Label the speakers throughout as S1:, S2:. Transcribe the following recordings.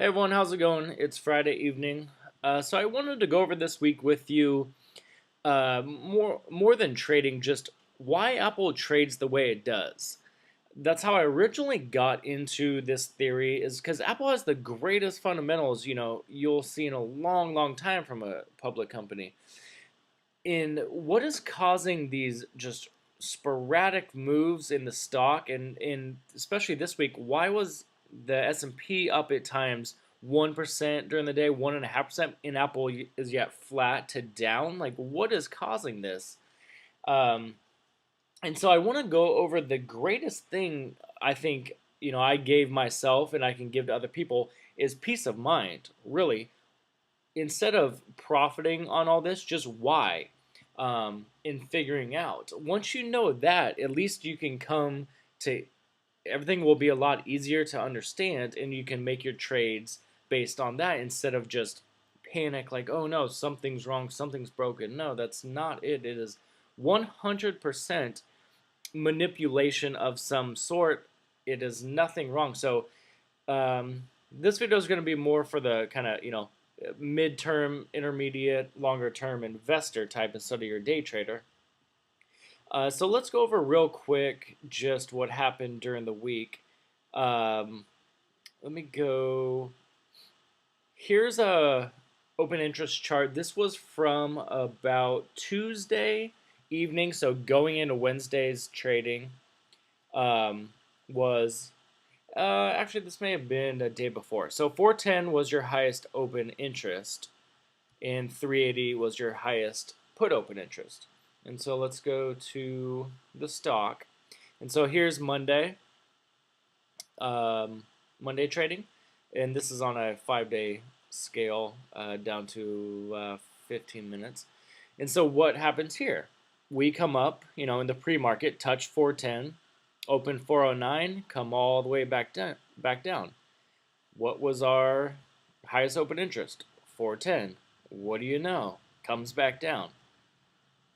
S1: Hey everyone, how's it going? It's Friday evening. So I wanted to go over this week with you more than trading, just why Apple trades the way it does. That's how I originally got into this theory, is because Apple has the greatest fundamentals, you'll see in a long, long time from a public company. In what is causing these just sporadic moves in the stock, and in especially this week, why was the S&P up at times 1% during the day, 1.5%, in Apple is yet flat to down? Like, what is causing this? Um, and so I want to go over the greatest thing I think, I gave myself and I can give to other people is peace of mind, really. Instead of profiting on all this, just why, in figuring out. Once you know that, at least you can come to everything will be a lot easier to understand, and you can make your trades based on that instead of just panic like, oh no, something's wrong, something's broken. No, that's not it. It is 100% manipulation of some sort. It is nothing wrong. So this video is going to be more for the kind of, midterm, intermediate, longer term investor type instead of your day trader. So let's go over real quick just what happened during the week. Let me go. Here's a open interest chart. This was from about Tuesday evening, so going into Wednesday's trading was actually, this may have been a day before. So 410 was your highest open interest, and 380 was your highest put open interest. And so let's go to the stock. And so here's Monday, Monday trading, and this is on a 5-day scale down to 15 minutes. And so what happens here? We come up, in the pre-market, touch 410, open 409, come all the way back down. What was our highest open interest? 410. What do you know? Comes back down.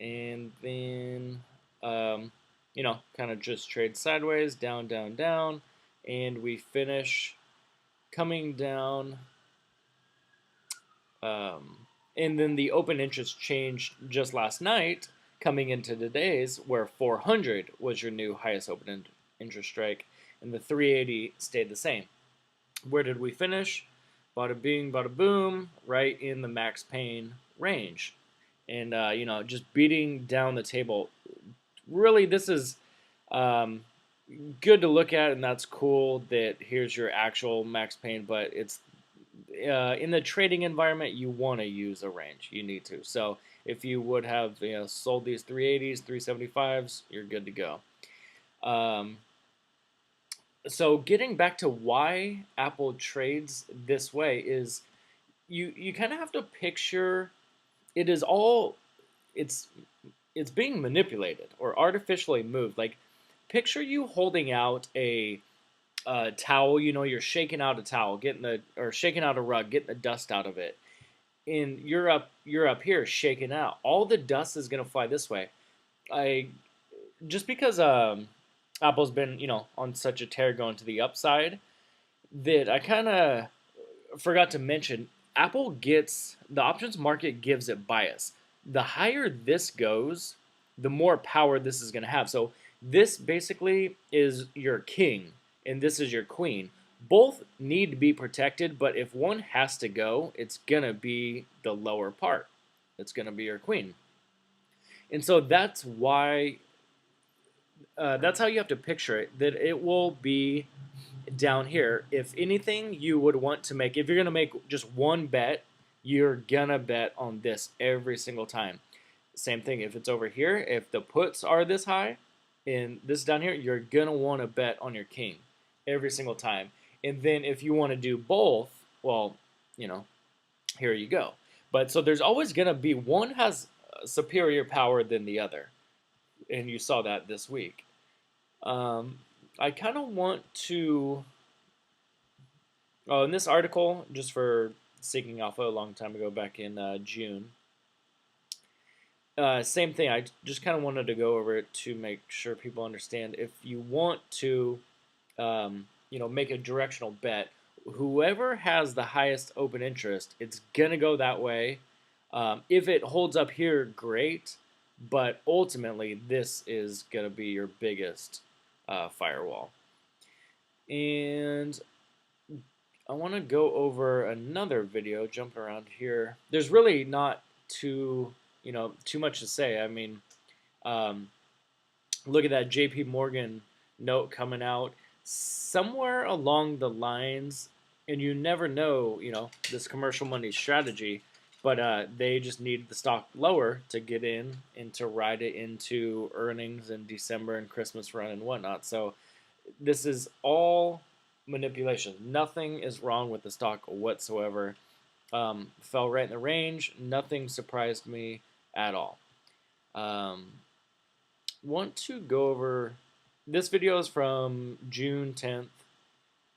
S1: And then, kind of just trade sideways, down, down, down. And we finish coming down. And then the open interest changed just last night, coming into today's, where 400 was your new highest open interest strike, and the 380 stayed the same. Where did we finish? Bada bing, bada boom, right in the Max Pain range. And, just beating down the table. Really, this is good to look at, and that's cool that here's your actual Max Pain, but it's in the trading environment, you want to use a range. You need to. So if you would have sold these 380s, 375s, you're good to go. So getting back to why Apple trades this way is you kind of have to picture it is all it's it's being manipulated or artificially moved. Like, picture you holding out a towel. You're shaking out a towel, or shaking out a rug, getting the dust out of it. And you're up here shaking out. All the dust is gonna fly this way. I just because Apple's been on such a tear going to the upside that I kind of forgot to mention. Apple gets the options market gives it bias. The higher this goes, the more power this is going to have. So this basically is your king, and this is your queen. Both need to be protected, but if one has to go, it's going to be the lower part. It's going to be your queen. And so that's why, that's how you have to picture it, that it will be down here. If anything, you would want to make, if you're going to make just one bet, you're going to bet on this every single time. Same thing if it's over here. If the puts are this high and this down here, you're going to want to bet on your king every single time. And then if you want to do both, well, here you go. But so there's always going to be one has superior power than the other. And you saw that this week. I kind of want to. Oh, in this article, just for Seeking Alpha a long time ago, back in June. Same thing. I just kind of wanted to go over it to make sure people understand. If you want to, make a directional bet, whoever has the highest open interest, it's gonna go that way. If it holds up here, great. But ultimately, this is gonna be your biggest firewall. And I want to go over another video, jumping around here. There's really not too much to say. I mean, um, look at that JP Morgan note coming out somewhere along the lines, and you never know, this commercial money strategy, but they just needed the stock lower to get in and to ride it into earnings in December and Christmas run and whatnot. So this is all manipulation. Nothing is wrong with the stock whatsoever. Fell right in the range. Nothing surprised me at all. Want to go over this video is from June 10th,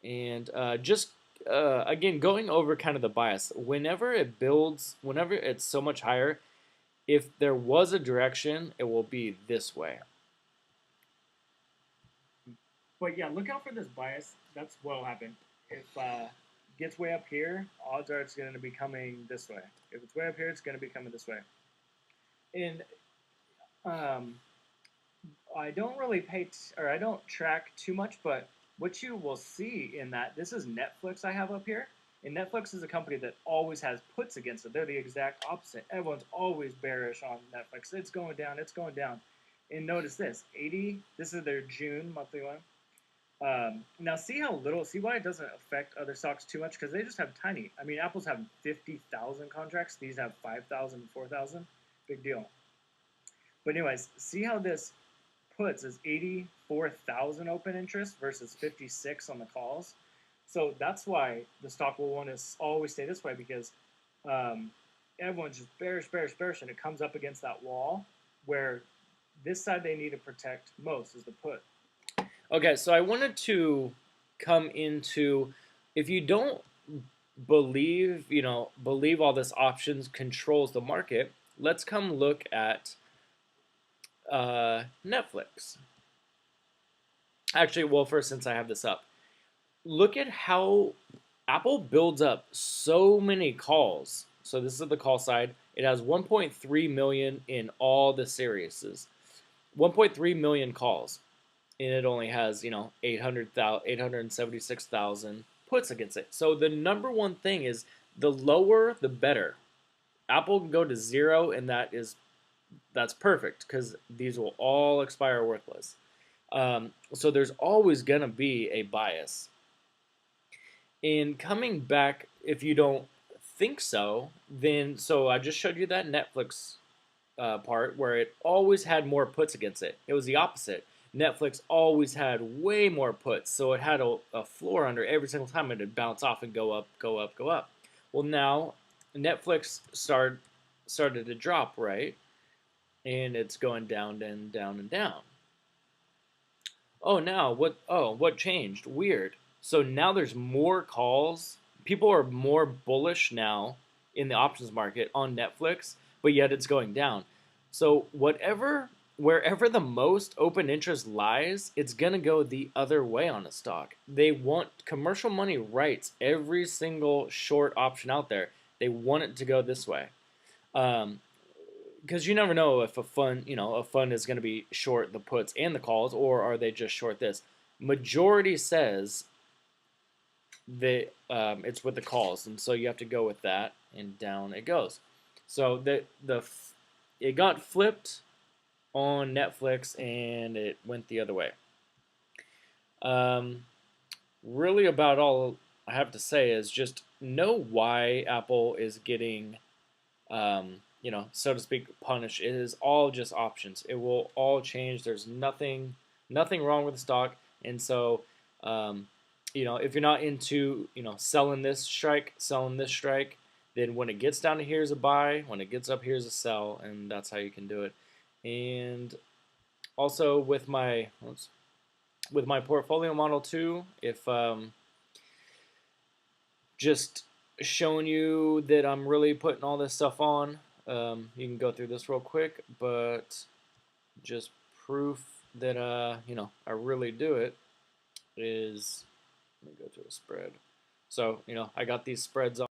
S1: and just again going over kind of the bias. Whenever it builds, whenever it's so much higher, if there was a direction, it will be this way.
S2: But yeah, look out for this bias. That's what will happen. If gets way up here, odds are it's going to be coming this way. If it's way up here, it's going to be coming this way. And I don't really I don't track too much, but what you will see in that, this is Netflix I have up here. And Netflix is a company that always has puts against it. They're the exact opposite. Everyone's always bearish on Netflix. It's going down, it's going down. And notice this, 80, this is their June monthly one. Now see why it doesn't affect other stocks too much, because they just have tiny. I mean, Apple's have 50,000 contracts. These have 5,000, 4,000. Big deal. But anyways, see how this puts is 84,000 open interest versus 56 on the calls. So that's why the stock will want to always stay this way, because everyone's just bearish, bearish, bearish, and it comes up against that wall where this side they need to protect most is the put.
S1: Okay, so I wanted to come into, if you don't believe all this options controls the market, let's come look at Netflix. Actually, well, first, since I have this up, look at how Apple builds up so many calls. So this is the call side. It has 1.3 million in all the series. 1.3 million calls. And it only has, 876,000 puts against it. So the number one thing is the lower, the better. Apple can go to 0, and that's perfect because these will all expire worthless. So there's always going to be a bias. In coming back, if you don't think so, so I just showed you that Netflix part where it always had more puts against it. It was the opposite. Netflix always had way more puts, so it had a floor under every single time. It'd bounce off and go up, go up, go up. Well, now Netflix started to drop, right? And it's going down and down and down. Oh, now what? Oh, what changed? Weird. So now there's more calls. People are more bullish now in the options market on Netflix, but yet it's going down. So wherever the most open interest lies, it's going to go the other way on a stock. They want commercial money writes every single short option out there. They want it to go this way. Because you never know if a fund is going to be short the puts and the calls, or are they just short this? Majority says that it's with the calls, and so you have to go with that, and down it goes. So it got flipped on Netflix, and it went the other way. Really about all I have to say is just know why Apple is getting, so to speak, punished. It is all just options. It will all change. There's nothing wrong with the stock, and so, if you're not into, selling this strike, then when it gets down to here's a buy, when it gets up here's a sell, and that's how you can do it. And also with my portfolio model too, if just showing you that I'm really putting all this stuff on. You can go through this real quick, but just proof that I really do it is, let me go to a spread. So, I got these spreads on.